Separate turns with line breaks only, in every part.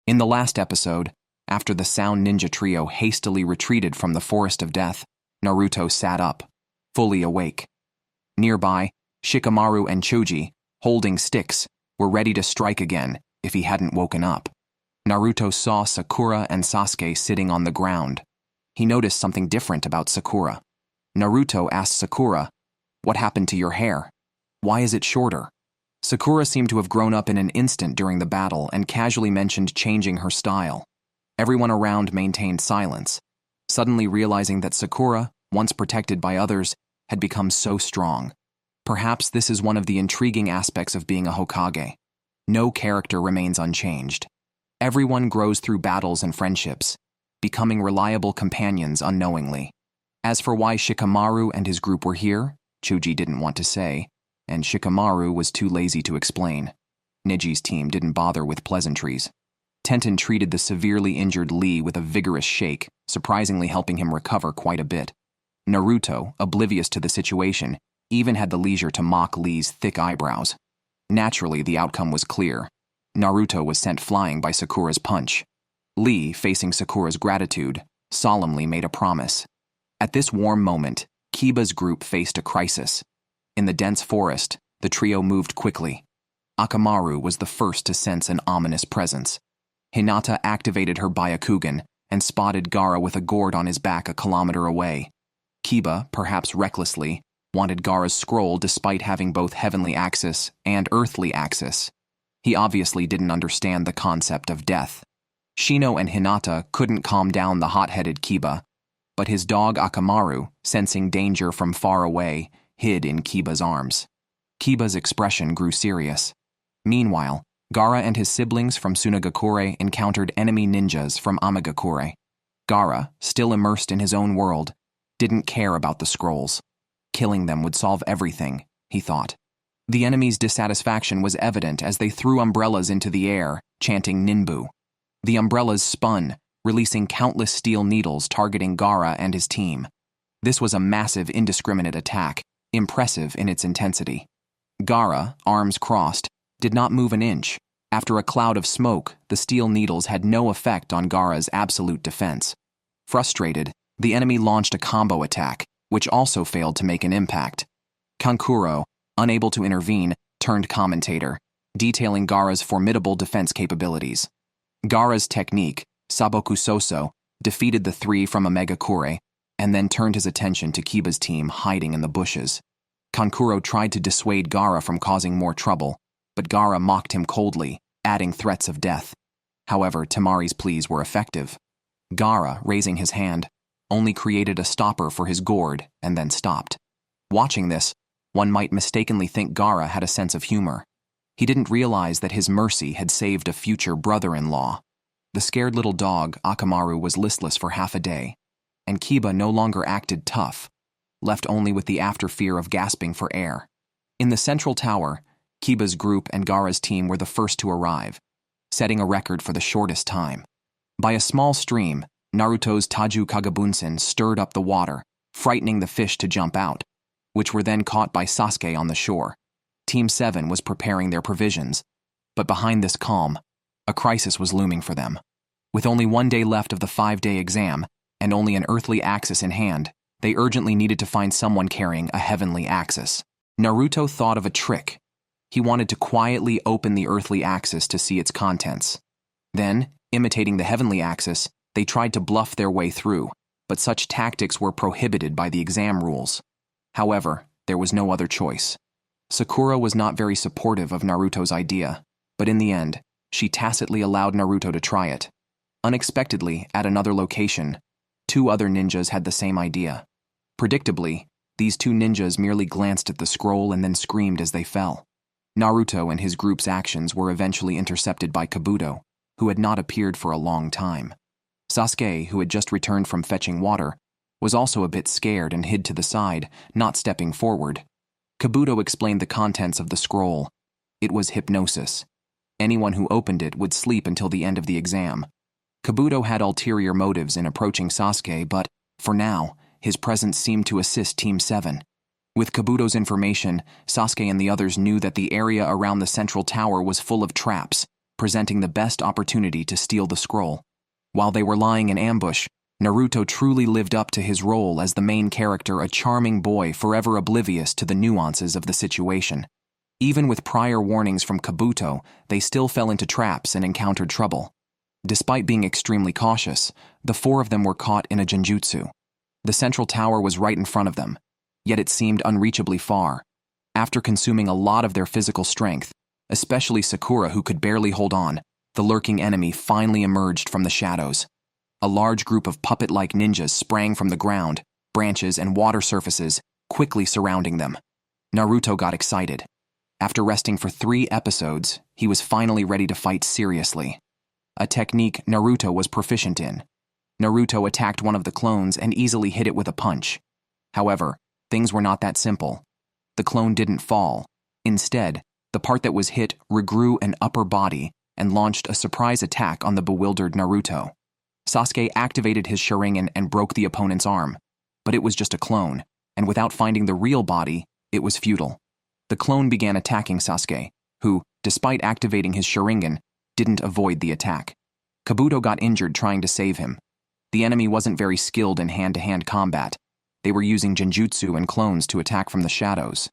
In the last episode, after the Sound Ninja trio hastily retreated from the Forest of Death, Naruto sat up, fully awake. Nearby, Shikamaru and Chouji, holding sticks, were ready to strike again if he hadn't woken up. Naruto saw Sakura and Sasuke sitting on the ground. He noticed something different about Sakura. Naruto asked Sakura, "What happened to your hair? Why is it shorter?" Sakura seemed to have grown up in an instant during the battle and casually mentioned changing her style. Everyone around maintained silence, suddenly realizing that Sakura, once protected by others, had become so strong. Perhaps this is one of the intriguing aspects of being a Hokage. No character remains unchanged. Everyone grows through battles and friendships, becoming reliable companions unknowingly. As for why Shikamaru and his group were here, Chouji didn't want to say, and Shikamaru was too lazy to explain. Neji's team didn't bother with pleasantries. Tenten treated the severely injured Lee with a vigorous shake, surprisingly helping him recover quite a bit. Naruto, oblivious to the situation, even had the leisure to mock Lee's thick eyebrows. Naturally, the outcome was clear. Naruto was sent flying by Sakura's punch. Lee, facing Sakura's gratitude, solemnly made a promise. At this warm moment, Kiba's group faced a crisis. In the dense forest, the trio moved quickly. Akamaru was the first to sense an ominous presence. Hinata activated her Byakugan and spotted Gaara with a gourd on his back a kilometer away. Kiba, perhaps recklessly, wanted Gaara's scroll despite having both heavenly axis and earthly axis. He obviously didn't understand the concept of death. Shino and Hinata couldn't calm down the hot-headed Kiba, but his dog Akamaru, sensing danger from far away, hid in Kiba's arms. Kiba's expression grew serious. Meanwhile, Gaara and his siblings from Sunagakure encountered enemy ninjas from Amagakure. Gaara, still immersed in his own world, didn't care about the scrolls. Killing them would solve everything, he thought. The enemy's dissatisfaction was evident as they threw umbrellas into the air, chanting Ninbu. The umbrellas spun, releasing countless steel needles targeting Gaara and his team. This was a massive, indiscriminate attack, impressive in its intensity. Gaara, arms crossed, did not move an inch. After a cloud of smoke, the steel needles had no effect on Gaara's absolute defense. Frustrated, the enemy launched a combo attack, which also failed to make an impact. Kankuro, unable to intervene, turned commentator, detailing Gaara's formidable defense capabilities. Gaara's technique, Saboku Soso, defeated the three from Amagakure, and then turned his attention to Kiba's team hiding in the bushes. Kankuro tried to dissuade Gaara from causing more trouble, but Gaara mocked him coldly, adding threats of death. However, Tamari's pleas were effective. Gaara, raising his hand, only created a stopper for his gourd and then stopped. Watching this, one might mistakenly think Gaara had a sense of humor. He didn't realize that his mercy had saved a future brother-in-law. The scared little dog, Akamaru, was listless for half a day, and Kiba no longer acted tough, left only with the after-fear of gasping for air. In the central tower, Kiba's group and Gaara's team were the first to arrive, setting a record for the shortest time. By a small stream, Naruto's Taju Kagabunsen stirred up the water, frightening the fish to jump out, which were then caught by Sasuke on the shore. Team 7 was preparing their provisions, but behind this calm, a crisis was looming for them. With only 1 day left of the 5-day exam, and only an earthly axis in hand, they urgently needed to find someone carrying a heavenly axis. Naruto thought of a trick. He wanted to quietly open the earthly axis to see its contents. Then, imitating the heavenly axis, they tried to bluff their way through, but such tactics were prohibited by the exam rules. However, there was no other choice. Sakura was not very supportive of Naruto's idea, but in the end, she tacitly allowed Naruto to try it. Unexpectedly, at another location, 2 other ninjas had the same idea. Predictably, these 2 ninjas merely glanced at the scroll and then screamed as they fell. Naruto and his group's actions were eventually intercepted by Kabuto, who had not appeared for a long time. Sasuke, who had just returned from fetching water, was also a bit scared and hid to the side, not stepping forward. Kabuto explained the contents of the scroll. It was hypnosis. Anyone who opened it would sleep until the end of the exam. Kabuto had ulterior motives in approaching Sasuke, but, for now, his presence seemed to assist Team 7. With Kabuto's information, Sasuke and the others knew that the area around the central tower was full of traps, presenting the best opportunity to steal the scroll. While they were lying in ambush, Naruto truly lived up to his role as the main character, a charming boy forever oblivious to the nuances of the situation. Even with prior warnings from Kabuto, they still fell into traps and encountered trouble. Despite being extremely cautious, the four of them were caught in a genjutsu. The central tower was right in front of them, yet it seemed unreachably far. After consuming a lot of their physical strength, especially Sakura, who could barely hold on, the lurking enemy finally emerged from the shadows. A large group of puppet-like ninjas sprang from the ground, branches, and water surfaces, quickly surrounding them. Naruto got excited. After resting for 3 episodes, he was finally ready to fight seriously. A technique Naruto was proficient in. Naruto attacked one of the clones and easily hit it with a punch. However, things were not that simple. The clone didn't fall. Instead, the part that was hit regrew an upper body and launched a surprise attack on the bewildered Naruto. Sasuke activated his Sharingan and broke the opponent's arm, but it was just a clone, and without finding the real body, it was futile. The clone began attacking Sasuke, who, despite activating his Sharingan, didn't avoid the attack. Kabuto got injured trying to save him. The enemy wasn't very skilled in hand-to-hand combat. They were using genjutsu and clones to attack from the shadows.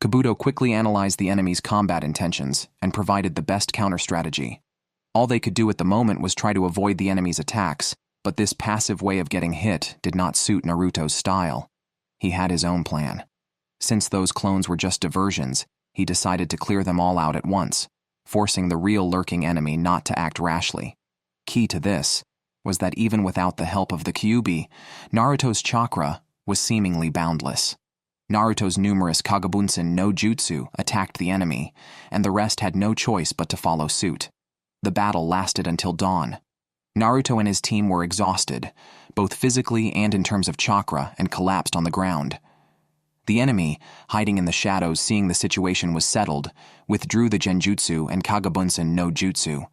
Kabuto quickly analyzed the enemy's combat intentions and provided the best counter-strategy. All they could do at the moment was try to avoid the enemy's attacks, but this passive way of getting hit did not suit Naruto's style. He had his own plan. Since those clones were just diversions, he decided to clear them all out at once, forcing the real lurking enemy not to act rashly. Key to this was that even without the help of the Kyuubi, Naruto's chakra was seemingly boundless. Naruto's numerous Kagabunsen no jutsu attacked the enemy, and the rest had no choice but to follow suit. The battle lasted until dawn. Naruto and his team were exhausted, both physically and in terms of chakra, and collapsed on the ground. The enemy, hiding in the shadows seeing the situation was settled, withdrew the genjutsu and Kagabunsen no jutsu.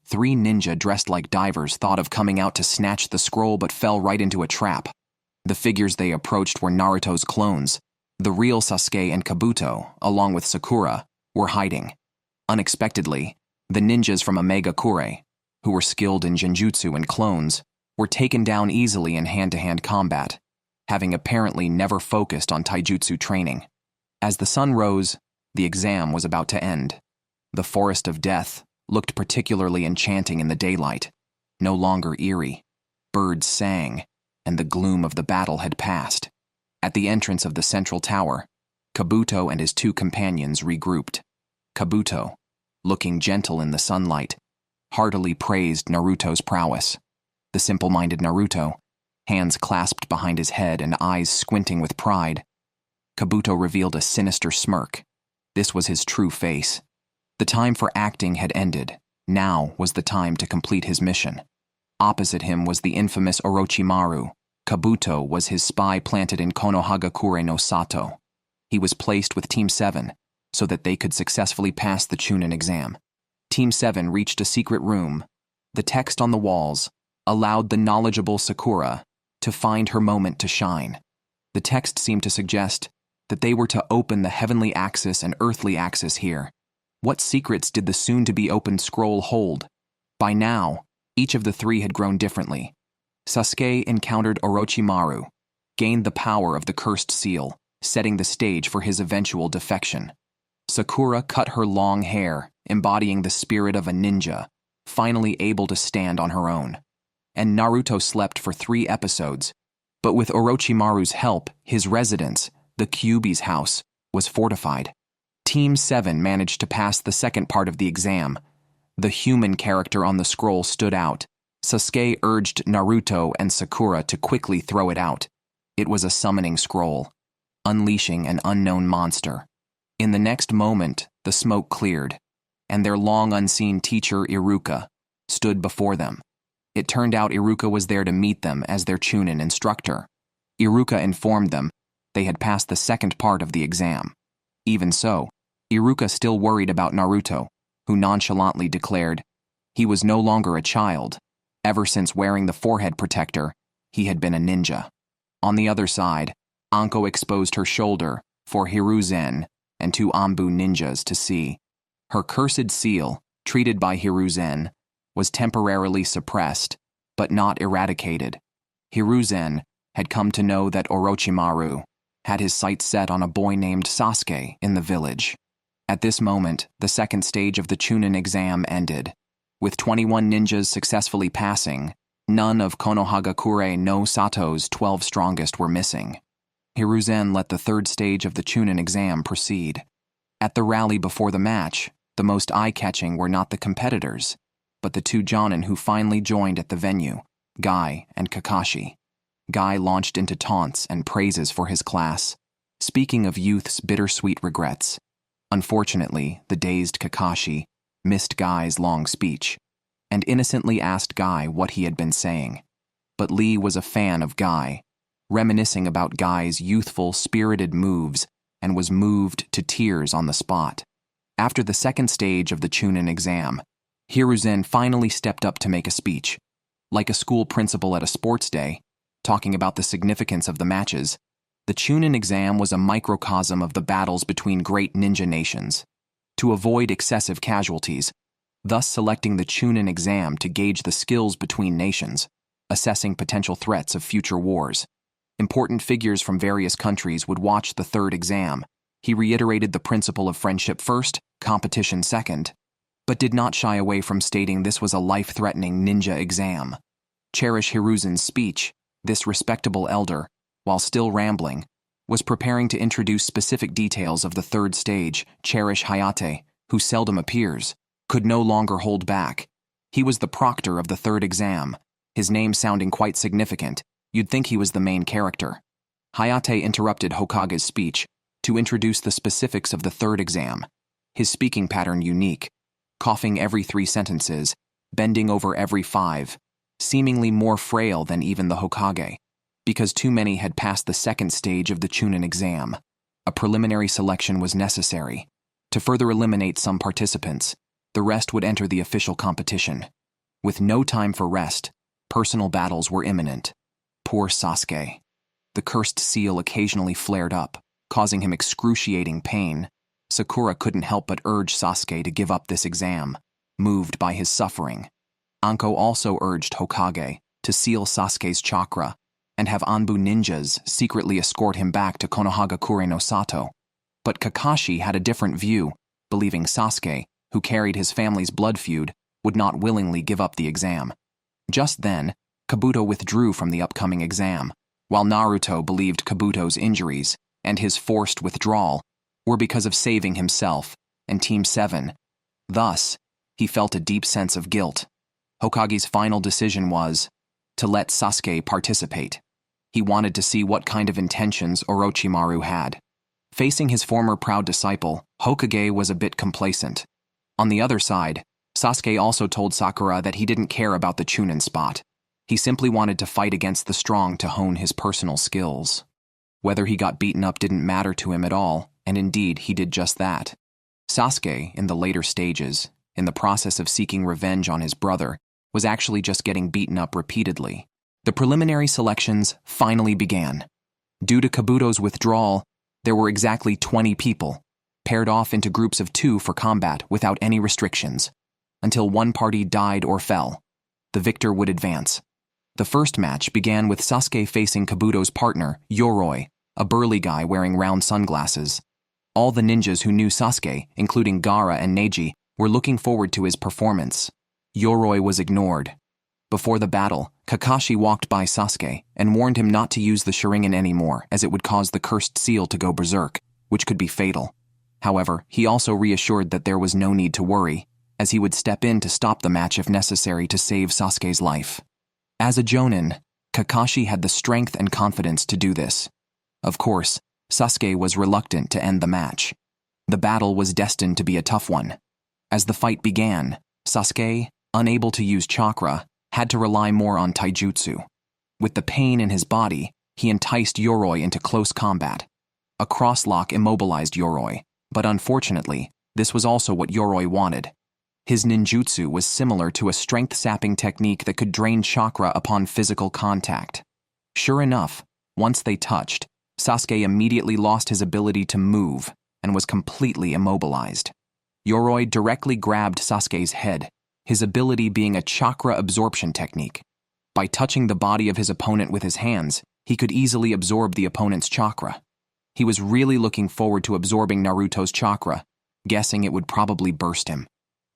3 ninja dressed like divers thought of coming out to snatch the scroll but fell right into a trap. The figures they approached were Naruto's clones. The real Sasuke and Kabuto, along with Sakura, were hiding. Unexpectedly, the ninjas from Omega Kure, who were skilled in genjutsu and clones, were taken down easily in hand-to-hand combat, having apparently never focused on taijutsu training. As the sun rose, the exam was about to end. The Forest of Death looked particularly enchanting in the daylight, no longer eerie. Birds sang, and the gloom of the battle had passed. At the entrance of the central tower, Kabuto and his 2 companions regrouped. Kabuto, looking gentle in the sunlight, heartily praised Naruto's prowess. The simple-minded Naruto, hands clasped behind his head and eyes squinting with pride. Kabuto revealed a sinister smirk. This was his true face. The time for acting had ended. Now was the time to complete his mission. Opposite him was the infamous Orochimaru. Kabuto was his spy planted in Konohagakure no Sato. He was placed with Team 7 so that they could successfully pass the Chunin exam. Team 7 reached a secret room. The text on the walls allowed the knowledgeable Sakura to find her moment to shine. The text seemed to suggest that they were to open the heavenly axis and earthly axis here. What secrets did the soon-to-be-opened scroll hold? By now, each of the 3 had grown differently. Sasuke encountered Orochimaru, gained the power of the cursed seal, setting the stage for his eventual defection. Sakura cut her long hair, embodying the spirit of a ninja, finally able to stand on her own. And Naruto slept for 3 episodes, but with Orochimaru's help, his residence, the Kyuubi's house, was fortified. Team 7 managed to pass the second part of the exam. The human character on the scroll stood out. Sasuke urged Naruto and Sakura to quickly throw it out. It was a summoning scroll, unleashing an unknown monster. In the next moment, the smoke cleared, and their long-unseen teacher, Iruka, stood before them. It turned out Iruka was there to meet them as their Chunin instructor. Iruka informed them they had passed the second part of the exam. Even so, Iruka still worried about Naruto, who nonchalantly declared he was no longer a child. Ever since wearing the forehead protector, he had been a ninja. On the other side, Anko exposed her shoulder for Hiruzen and 2 Anbu ninjas to see. Her cursed seal treated by Hiruzen, was temporarily suppressed, but not eradicated. Hiruzen had come to know that Orochimaru had his sights set on a boy named Sasuke in the village. At this moment, the second stage of the Chunin exam ended. With 21 ninjas successfully passing, none of Konohagakure no Sato's 12 strongest were missing. Hiruzen let the third stage of the Chunin exam proceed. At the rally before the match, the most eye-catching were not the competitors, but the two Jonin who finally joined at the venue, Guy and Kakashi. Guy launched into taunts and praises for his class, speaking of youth's bittersweet regrets. Unfortunately, the dazed Kakashi missed Guy's long speech and innocently asked Guy what he had been saying. But Lee was a fan of Guy, reminiscing about Guy's youthful, spirited moves, and was moved to tears on the spot. After the second stage of the Chunin exam, Hiruzen finally stepped up to make a speech. Like a school principal at a sports day, talking about the significance of the matches, the Chunin exam was a microcosm of the battles between great ninja nations. To avoid excessive casualties, thus selecting the Chunin exam to gauge the skills between nations, assessing potential threats of future wars. Important figures from various countries would watch the third exam. He reiterated the principle of friendship first, competition second, but did not shy away from stating this was a life-threatening ninja exam. Cherish Hiruzen's speech, this respectable elder, while still rambling, was preparing to introduce specific details of the third stage. Cherish Hayate, who seldom appears, could no longer hold back. He was the proctor of the third exam, his name sounding quite significant. You'd think he was the main character. Hayate interrupted Hokage's speech to introduce the specifics of the third exam, his speaking pattern unique, coughing every 3 sentences, bending over every 5, seemingly more frail than even the Hokage. Because too many had passed the second stage of the Chunin exam, a preliminary selection was necessary. To further eliminate some participants, the rest would enter the official competition. With no time for rest, personal battles were imminent. Poor Sasuke. The cursed seal occasionally flared up, causing him excruciating pain. Sakura couldn't help but urge Sasuke to give up this exam, moved by his suffering. Anko also urged Hokage to seal Sasuke's chakra and have Anbu ninjas secretly escort him back to Konohagakure no Sato. But Kakashi had a different view, believing Sasuke, who carried his family's blood feud, would not willingly give up the exam. Just then, Kabuto withdrew from the upcoming exam, while Naruto believed Kabuto's injuries and his forced withdrawal were because of saving himself and Team 7. Thus, he felt a deep sense of guilt. Hokage's final decision was to let Sasuke participate. He wanted to see what kind of intentions Orochimaru had. Facing his former proud disciple, Hokage was a bit complacent. On the other side, Sasuke also told Sakura that he didn't care about the Chunin spot. He simply wanted to fight against the strong to hone his personal skills. Whether he got beaten up didn't matter to him at all, and indeed he did just that. Sasuke, in the later stages, in the process of seeking revenge on his brother, was actually just getting beaten up repeatedly. The preliminary selections finally began. Due to Kabuto's withdrawal, there were exactly 20 people, paired off into groups of 2 for combat without any restrictions. Until one party died or fell, the victor would advance. The first match began with Sasuke facing Kabuto's partner, Yoroi, a burly guy wearing round sunglasses. All the ninjas who knew Sasuke, including Gaara and Neji, were looking forward to his performance. Yoroi was ignored. Before the battle, Kakashi walked by Sasuke and warned him not to use the Sharingan anymore, as it would cause the cursed seal to go berserk, which could be fatal. However, he also reassured that there was no need to worry, as he would step in to stop the match if necessary to save Sasuke's life. As a Jonin, Kakashi had the strength and confidence to do this. Of course, Sasuke was reluctant to end the match. The battle was destined to be a tough one. As the fight began, Sasuke, unable to use chakra, had to rely more on taijutsu. With the pain in his body, he enticed Yoroi into close combat. A crosslock immobilized Yoroi, but unfortunately, this was also what Yoroi wanted. His ninjutsu was similar to a strength-sapping technique that could drain chakra upon physical contact. Sure enough, once they touched, Sasuke immediately lost his ability to move and was completely immobilized. Yoroi directly grabbed Sasuke's head, his ability being a chakra absorption technique. By touching the body of his opponent with his hands, he could easily absorb the opponent's chakra. He was really looking forward to absorbing Naruto's chakra, guessing it would probably burst him.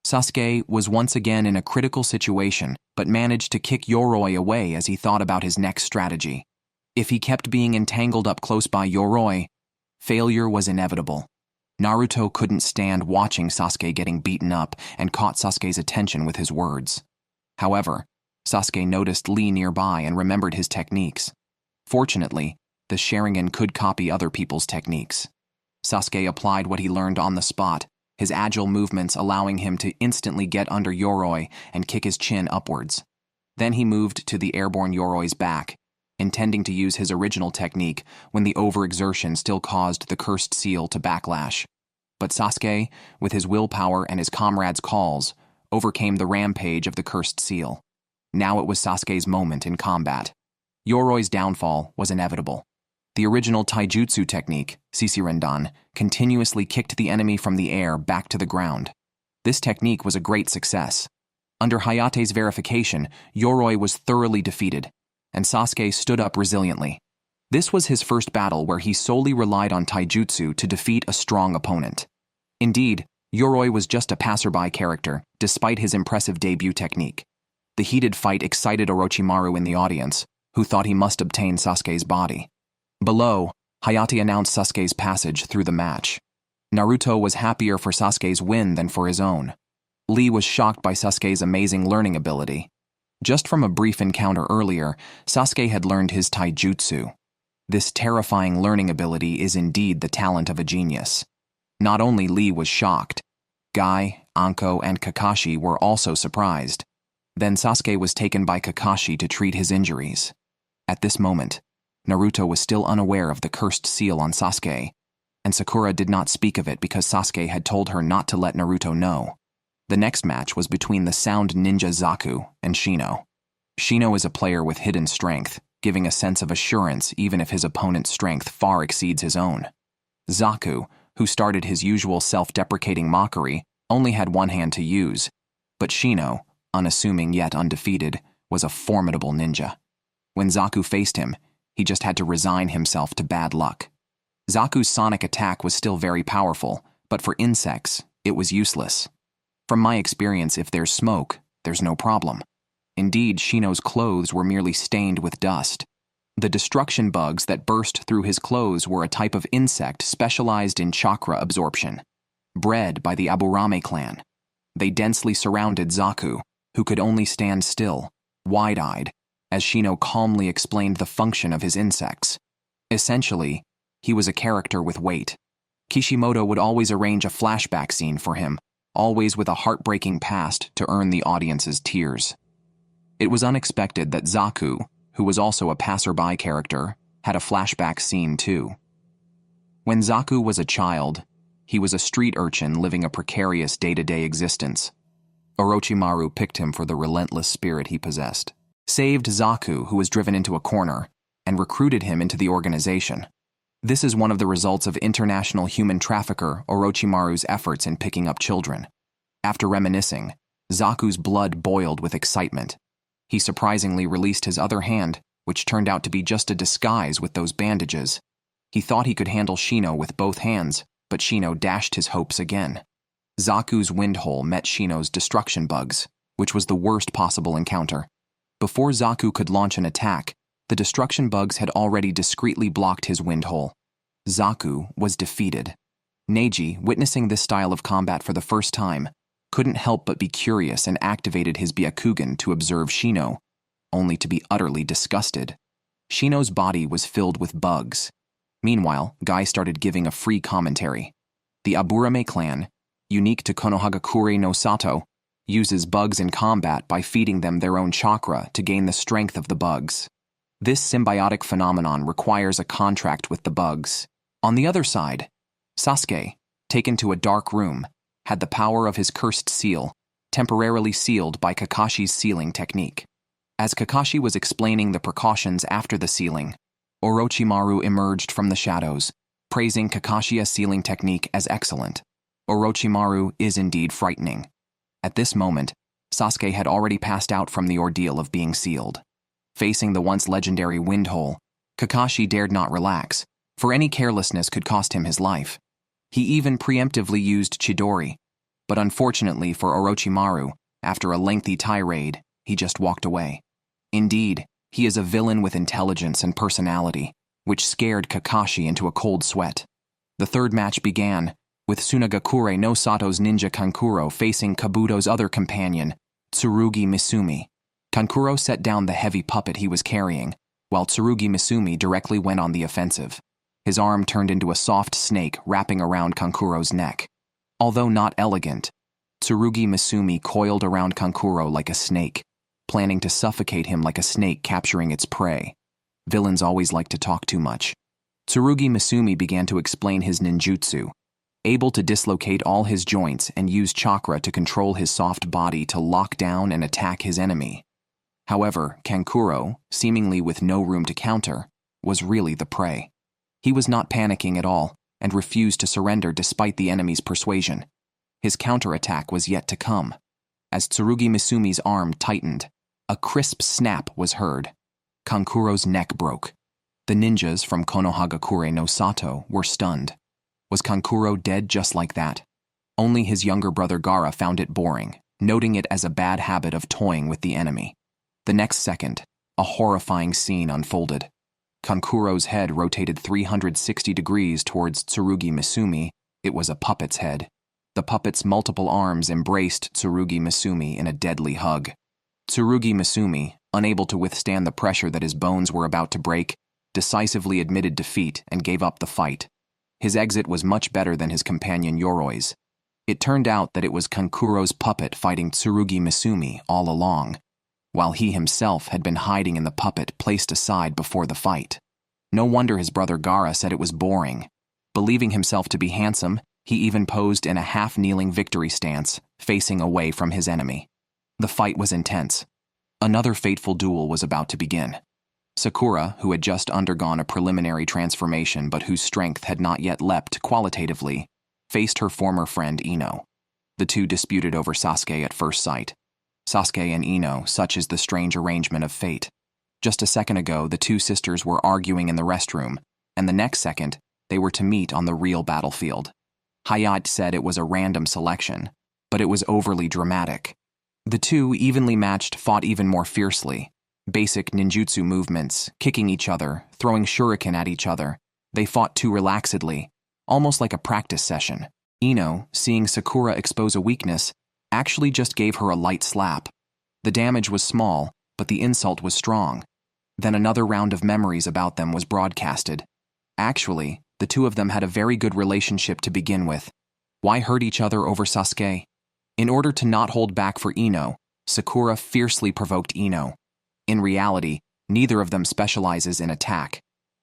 Sasuke was once again in a critical situation, but managed to kick Yoroi away as he thought about his next strategy. If he kept being entangled up close by Yoroi, failure was inevitable. Naruto couldn't stand watching Sasuke getting beaten up and caught Sasuke's attention with his words. However, Sasuke noticed Lee nearby and remembered his techniques. Fortunately, the Sharingan could copy other people's techniques. Sasuke applied what he learned on the spot, his agile movements allowing him to instantly get under Yoroi and kick his chin upwards. Then he moved to the airborne Yoroi's back, intending to use his original technique when the overexertion still caused the cursed seal to backlash. But Sasuke, with his willpower and his comrades' calls, overcame the rampage of the cursed seal. Now it was Sasuke's moment in combat. Yoroi's downfall was inevitable. The original taijutsu technique, Sisirendan, continuously kicked the enemy from the air back to the ground. This technique was a great success. Under Hayate's verification, Yoroi was thoroughly defeated, and Sasuke stood up resiliently. This was his first battle where he solely relied on taijutsu to defeat a strong opponent. Indeed, Yoroi was just a passerby character, despite his impressive debut technique. The heated fight excited Orochimaru in the audience, who thought he must obtain Sasuke's body. Below, Hayate announced Sasuke's passage through the match. Naruto was happier for Sasuke's win than for his own. Lee was shocked by Sasuke's amazing learning ability. Just from a brief encounter earlier, Sasuke had learned his taijutsu. This terrifying learning ability is indeed the talent of a genius. Not only Lee was shocked, Guy, Anko, and Kakashi were also surprised. Then Sasuke was taken by Kakashi to treat his injuries. At this moment, Naruto was still unaware of the cursed seal on Sasuke, and Sakura did not speak of it because Sasuke had told her not to let Naruto know. The next match was between the sound ninja Zaku and Shino. Shino is a player with hidden strength, giving a sense of assurance even if his opponent's strength far exceeds his own. Zaku, who started his usual self-deprecating mockery, only had one hand to use, but Shino, unassuming yet undefeated, was a formidable ninja. When Zaku faced him, he just had to resign himself to bad luck. Zaku's sonic attack was still very powerful, but for insects, it was useless. From my experience, if there's smoke, there's no problem. Indeed, Shino's clothes were merely stained with dust. The destruction bugs that burst through his clothes were a type of insect specialized in chakra absorption, bred by the Aburame clan. They densely surrounded Zaku, who could only stand still, wide-eyed, as Shino calmly explained the function of his insects. Essentially, he was a character with weight. Kishimoto would always arrange a flashback scene for him, always with a heartbreaking past to earn the audience's tears. It was unexpected that Zaku, who was also a passerby character, had a flashback scene too. When Zaku was a child, he was a street urchin living a precarious day-to-day existence. Orochimaru picked him for the relentless spirit he possessed, saved Zaku, who was driven into a corner, and recruited him into the organization. This is one of the results of international human trafficker Orochimaru's efforts in picking up children. After reminiscing, Zaku's blood boiled with excitement. He surprisingly released his other hand, which turned out to be just a disguise with those bandages. He thought he could handle Shino with both hands, but Shino dashed his hopes again. Zaku's wind hole met Shino's destruction bugs, which was the worst possible encounter. Before Zaku could launch an attack, the destruction bugs had already discreetly blocked his wind hole. Zaku was defeated. Neji, witnessing this style of combat for the first time, couldn't help but be curious and activated his Byakugan to observe Shino, only to be utterly disgusted. Shino's body was filled with bugs. Meanwhile, Guy started giving a free commentary. The Aburame clan, unique to Konohagakure no Sato, uses bugs in combat by feeding them their own chakra to gain the strength of the bugs. This symbiotic phenomenon requires a contract with the bugs. On the other side, Sasuke, taken to a dark room, had the power of his cursed seal, temporarily sealed by Kakashi's sealing technique. As Kakashi was explaining the precautions after the sealing, Orochimaru emerged from the shadows, praising Kakashi's sealing technique as excellent. Orochimaru is indeed frightening. At this moment, Sasuke had already passed out from the ordeal of being sealed. Facing the once legendary wind hole, Kakashi dared not relax, for any carelessness could cost him his life. He even preemptively used Chidori, but unfortunately for Orochimaru, after a lengthy tirade, he just walked away. Indeed, he is a villain with intelligence and personality, which scared Kakashi into a cold sweat. The third match began, with Tsunagakure no Sato's ninja Kankuro facing Kabuto's other companion, Tsurugi Misumi. Kankuro set down the heavy puppet he was carrying, while Tsurugi Misumi directly went on the offensive. His arm turned into a soft snake wrapping around Kankuro's neck. Although not elegant, Tsurugi Misumi coiled around Kankuro like a snake, planning to suffocate him like a snake capturing its prey. Villains always like to talk too much. Tsurugi Misumi began to explain his ninjutsu, able to dislocate all his joints and use chakra to control his soft body to lock down and attack his enemy. However, Kankuro, seemingly with no room to counter, was really the prey. He was not panicking at all and refused to surrender despite the enemy's persuasion. His counterattack was yet to come. As Tsurugi Misumi's arm tightened, a crisp snap was heard. Kankuro's neck broke. The ninjas from Konohagakure no Sato were stunned. Was Kankuro dead just like that? Only his younger brother Gaara found it boring, noting it as a bad habit of toying with the enemy. The next second, a horrifying scene unfolded. Kankuro's head rotated 360 degrees towards Tsurugi Misumi. It was a puppet's head. The puppet's multiple arms embraced Tsurugi Misumi in a deadly hug. Tsurugi Misumi, unable to withstand the pressure that his bones were about to break, decisively admitted defeat and gave up the fight. His exit was much better than his companion Yoroi's. It turned out that it was Kankuro's puppet fighting Tsurugi Misumi all along, while he himself had been hiding in the puppet placed aside before the fight. No wonder his brother Gaara said it was boring. Believing himself to be handsome, he even posed in a half-kneeling victory stance, facing away from his enemy. The fight was intense. Another fateful duel was about to begin. Sakura, who had just undergone a preliminary transformation but whose strength had not yet leapt qualitatively, faced her former friend Ino. The two disputed over Sasuke at first sight. Sasuke and Ino, such is the strange arrangement of fate. Just a second ago, the two sisters were arguing in the restroom, and the next second, they were to meet on the real battlefield. Hayate said it was a random selection, but it was overly dramatic. The two, evenly matched, fought even more fiercely. Basic ninjutsu movements, kicking each other, throwing shuriken at each other. They fought too relaxedly, almost like a practice session. Ino, seeing Sakura expose a weakness, actually just gave her a light slap. The damage was small, but the insult was strong. Then another round of memories about them was broadcasted. Actually, the two of them had a very good relationship to begin with. Why hurt each other over Sasuke? In order to not hold back for Ino, Sakura fiercely provoked Ino. In reality, neither of them specializes in attack.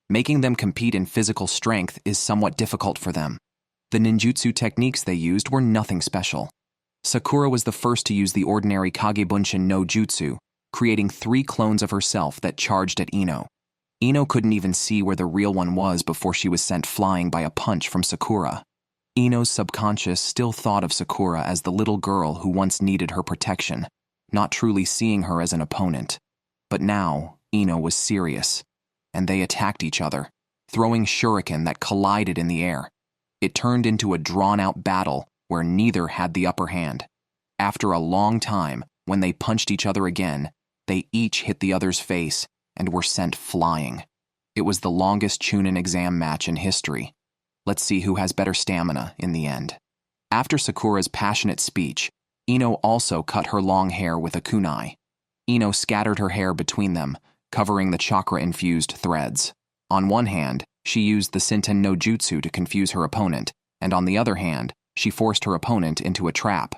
Making them compete in physical strength is somewhat difficult for them. The ninjutsu techniques they used were nothing special. Sakura was the first to use the ordinary Kagebunshin no Jutsu, creating 3 clones of herself that charged at Ino. Ino couldn't even see where the real one was before she was sent flying by a punch from Sakura. Ino's subconscious still thought of Sakura as the little girl who once needed her protection, not truly seeing her as an opponent. But now, Ino was serious, and they attacked each other, throwing shuriken that collided in the air. It turned into a drawn-out battle where neither had the upper hand. After a long time, when they punched each other again, they each hit the other's face and were sent flying. It was the longest Chunin exam match in history. Let's see who has better stamina in the end. After Sakura's passionate speech, Ino also cut her long hair with a kunai. Ino scattered her hair between them, covering the chakra-infused threads. On one hand, she used the Senten no Jutsu to confuse her opponent, and on the other hand, she forced her opponent into a trap.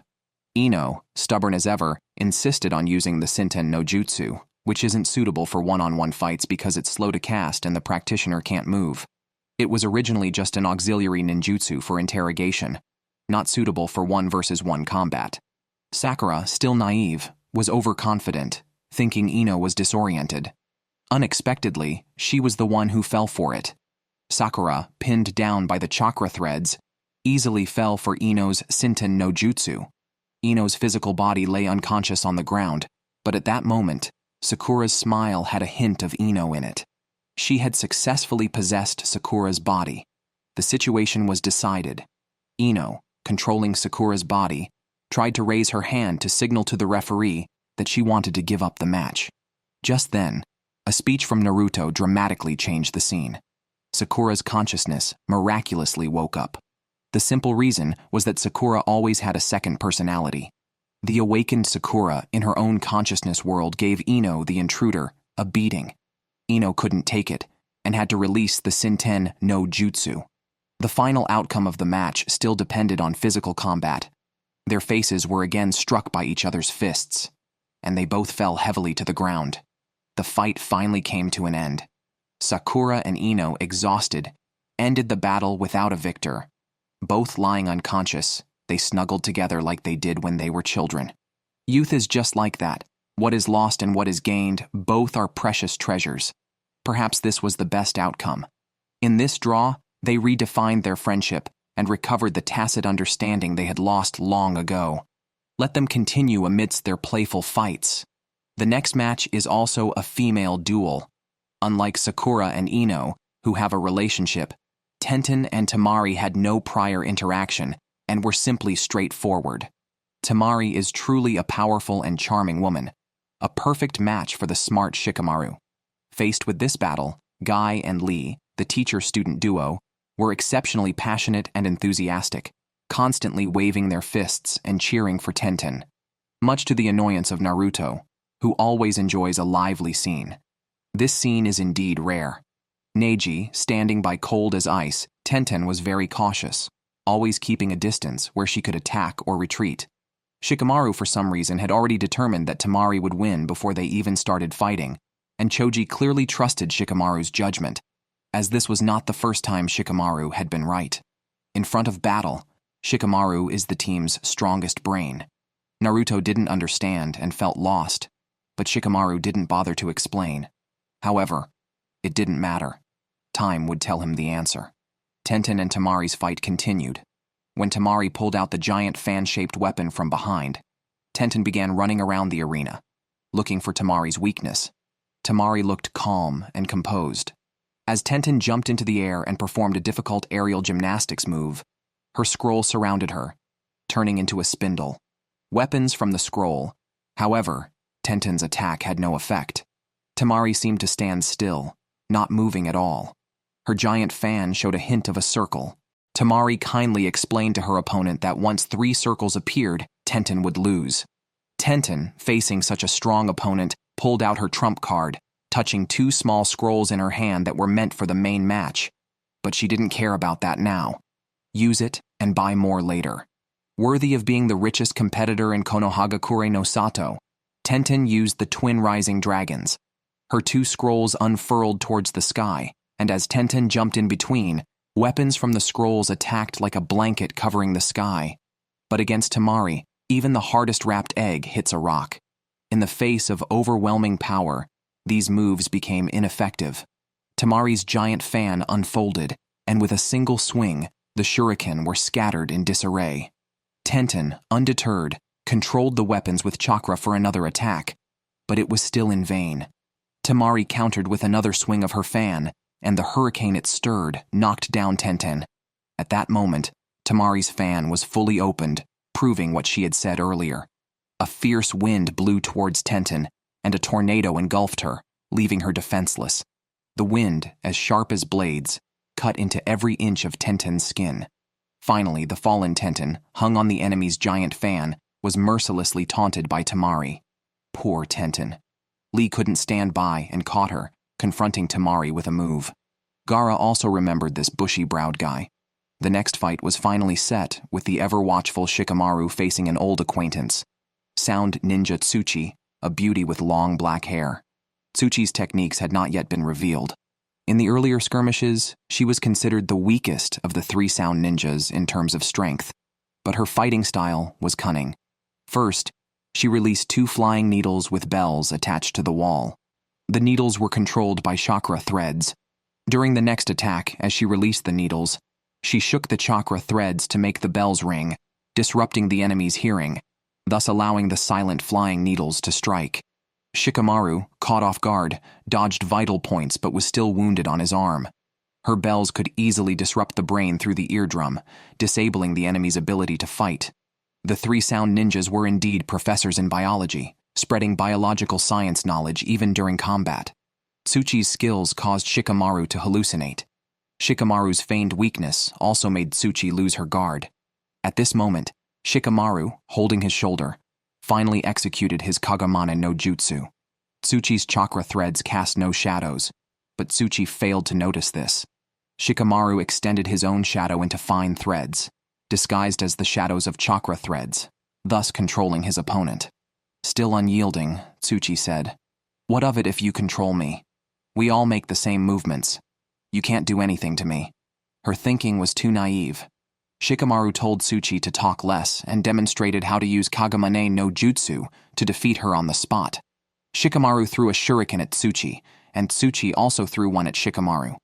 Ino, stubborn as ever, insisted on using the Senten no Jutsu, which isn't suitable for one-on-one fights because it's slow to cast and the practitioner can't move. It was originally just an auxiliary ninjutsu for interrogation, not suitable for 1-versus-1 combat. Sakura, still naive, was overconfident, thinking Ino was disoriented. Unexpectedly, she was the one who fell for it. Sakura, pinned down by the chakra threads, easily fell for Ino's Senten no Jutsu. Ino's physical body lay unconscious on the ground, but at that moment, Sakura's smile had a hint of Ino in it. She had successfully possessed Sakura's body. The situation was decided. Ino, controlling Sakura's body, tried to raise her hand to signal to the referee that she wanted to give up the match. Just then, a speech from Naruto dramatically changed the scene. Sakura's consciousness miraculously woke up. The simple reason was that Sakura always had a second personality. The awakened Sakura in her own consciousness world gave Ino, the intruder, a beating. Ino couldn't take it and had to release the Senten no Jutsu. The final outcome of the match still depended on physical combat. Their faces were again struck by each other's fists, and they both fell heavily to the ground. The fight finally came to an end. Sakura and Ino, exhausted, ended the battle without a victor. Both lying unconscious, they snuggled together like they did when they were children. Youth is just like that. What is lost and what is gained, both are precious treasures. Perhaps this was the best outcome. In this draw, they redefined their friendship and recovered the tacit understanding they had lost long ago. Let them continue amidst their playful fights. The next match is also a female duel. Unlike Sakura and Ino, who have a relationship, Tenten and Temari had no prior interaction and were simply straightforward. Temari is truly a powerful and charming woman, a perfect match for the smart Shikamaru. Faced with this battle, Guy and Lee, the teacher-student duo, were exceptionally passionate and enthusiastic, constantly waving their fists and cheering for Tenten, much to the annoyance of Naruto, who always enjoys a lively scene. This scene is indeed rare. Neji, standing by cold as ice, Tenten was very cautious, always keeping a distance where she could attack or retreat. Shikamaru, for some reason, had already determined that Temari would win before they even started fighting, and Chouji clearly trusted Shikamaru's judgment, as this was not the first time Shikamaru had been right. In front of battle, Shikamaru is the team's strongest brain. Naruto didn't understand and felt lost, but Shikamaru didn't bother to explain. However, it didn't matter. Time would tell him the answer. Tenten and Temari's fight continued. When Temari pulled out the giant fan-shaped weapon from behind, Tenten began running around the arena, looking for Temari's weakness. Temari looked calm and composed. As Tenten jumped into the air and performed a difficult aerial gymnastics move, her scroll surrounded her, turning into a spindle. Weapons from the scroll. However, Tenten's attack had no effect. Temari seemed to stand still, not moving at all. Her giant fan showed a hint of a circle. Temari kindly explained to her opponent that once 3 circles appeared, Tenten would lose. Tenten, facing such a strong opponent, pulled out her trump card, touching 2 small scrolls in her hand that were meant for the main match. But she didn't care about that now. Use it and buy more later. Worthy of being the richest competitor in Konohagakure no Sato, Tenten used the twin rising dragons. Her 2 scrolls unfurled towards the sky, and as Tenten jumped in between, weapons from the scrolls attacked like a blanket covering the sky. But against Temari, even the hardest wrapped egg hits a rock. In the face of overwhelming power, these moves became ineffective. Temari's giant fan unfolded, and with a single swing, the shuriken were scattered in disarray. Tenten, undeterred, controlled the weapons with chakra for another attack, but it was still in vain. Temari countered with another swing of her fan, and the hurricane it stirred knocked down Tenten. At that moment, Temari's fan was fully opened, proving what she had said earlier. A fierce wind blew towards Tenten, and a tornado engulfed her, leaving her defenseless. The wind, as sharp as blades, cut into every inch of Tenten's skin. Finally, the fallen Tenten, hung on the enemy's giant fan, was mercilessly taunted by Temari. Poor Tenten. Lee couldn't stand by and caught her, confronting Temari with a move. Gaara also remembered this bushy-browed guy. The next fight was finally set, with the ever-watchful Shikamaru facing an old acquaintance. Sound ninja Tsuchi, a beauty with long black hair. Tsuchi's techniques had not yet been revealed. In the earlier skirmishes, she was considered the weakest of the 3 sound ninjas in terms of strength, but her fighting style was cunning. First, she released 2 flying needles with bells attached to the wall. The needles were controlled by chakra threads. During the next attack, as she released the needles, She shook the chakra threads to make the bells ring, disrupting the enemy's hearing, thus allowing the silent flying needles to strike. Shikamaru, caught off guard, dodged vital points but was still wounded on his arm. Her bells could easily disrupt the brain through the eardrum, disabling the enemy's ability to fight. The three sound ninjas were indeed professors in biology, spreading biological science knowledge even during combat. Tsuchi's skills caused Shikamaru to hallucinate. Shikamaru's feigned weakness also made Tsuchi lose her guard. At this moment, Shikamaru, holding his shoulder, finally executed his Kagemane no Jutsu. Tsuchi's chakra threads cast no shadows, but Tsuchi failed to notice this. Shikamaru extended his own shadow into fine threads, disguised as the shadows of chakra threads, thus controlling his opponent. Still unyielding, Tsuchi said, "What of it if you control me? We all make the same movements. You can't do anything to me." Her thinking was too naive. Shikamaru told Tsuchi to talk less and demonstrated how to use Kagemane no Jutsu to defeat her on the spot. Shikamaru threw a shuriken at Tsuchi, and Tsuchi also threw one at Shikamaru.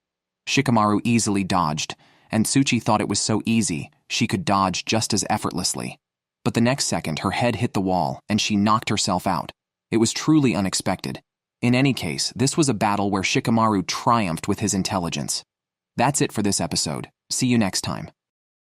Shikamaru easily dodged, and Tsuchi thought it was so easy she could dodge just as effortlessly. But the next second, her head hit the wall, and she knocked herself out. It was truly unexpected. In any case, this was a battle where Shikamaru triumphed with his intelligence. That's it for this episode. See you next time.